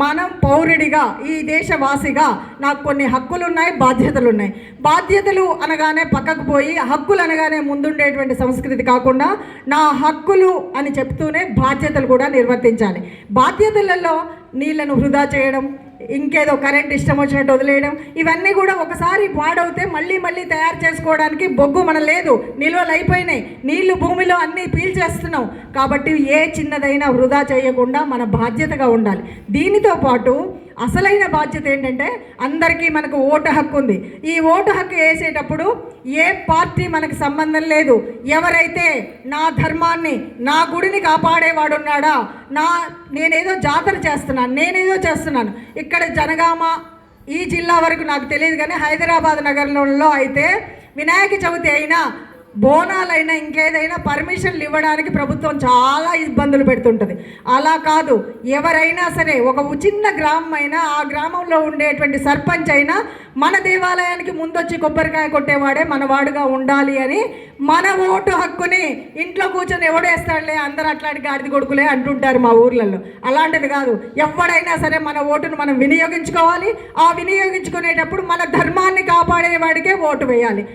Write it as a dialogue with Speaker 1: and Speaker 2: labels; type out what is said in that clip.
Speaker 1: మనం పౌరుడిగా ఈ దేశవాసిగా నాకు కొన్ని హక్కులు ఉన్నాయి, బాధ్యతలు ఉన్నాయి. బాధ్యతలు అనగానే పక్కకు పోయి హక్కులు అనగానే ముందుండేటువంటి సంస్కృతి కాకుండా నా హక్కులు అని చెప్తూనే బాధ్యతలు కూడా నిర్వర్తించాలి. బాధ్యతలలో నీళ్లను వృధా చేయడం, ఇంకేదో కరెంట్ ఇష్టం వచ్చినట్టు వదిలేయడం, ఇవన్నీ కూడా ఒకసారి పాడవుతే మళ్ళీ తయారు చేసుకోవడానికి బొగ్గు మన లేదు, నిల్వలు అయిపోయినాయి, నీళ్లు భూమిలో అన్నీ పీల్చేస్తున్నాం. కాబట్టి ఏ చిన్నదైనా వృధా చేయకుండా మన బాధ్యతగా ఉండాలి. దీనితో పాటు అసలైన బాధ్యత ఏంటంటే అందరికీ మనకు ఓటు హక్కు ఉంది. ఈ ఓటు హక్కు వేసేటప్పుడు ఏ పార్టీ మనకు సంబంధం లేదు. ఎవరైతే నా ధర్మాన్ని, నా గుడిని కాపాడేవాడున్నాడా, నేనేదో జాతర చేస్తున్నాను, నేనేదో చేస్తున్నాను. ఇక్కడ జనగామ ఈ జిల్లా వరకు నాకు తెలియదు, కానీ హైదరాబాద్ నగరంలో అయితే వినాయక చవితి అయినా బోనాలైనా ఇంకేదైనా పర్మిషన్లు ఇవ్వడానికి ప్రభుత్వం చాలా ఇబ్బందులు పెడుతుంటుంది. అలా కాదు, ఎవరైనా సరే ఒక చిన్న గ్రామం అయినా ఆ గ్రామంలో ఉండేటువంటి సర్పంచ్ అయినా మన దేవాలయానికి ముందొచ్చి కొబ్బరికాయ కొట్టేవాడే మనవాడుగా ఉండాలి అని మన ఓటు హక్కుని ఇంట్లో కూర్చొని ఎవడేస్తాడులే, అందరూ అట్లాంటి గాడిద కొడుకులే అంటుంటారు మా ఊర్లలో. అలాంటిది కాదు, ఎవడైనా సరే మన ఓటును మనం వినియోగించుకోవాలి. ఆ వినియోగించుకునేటప్పుడు మన ధర్మాన్ని కాపాడేవాడికే ఓటు వేయాలి.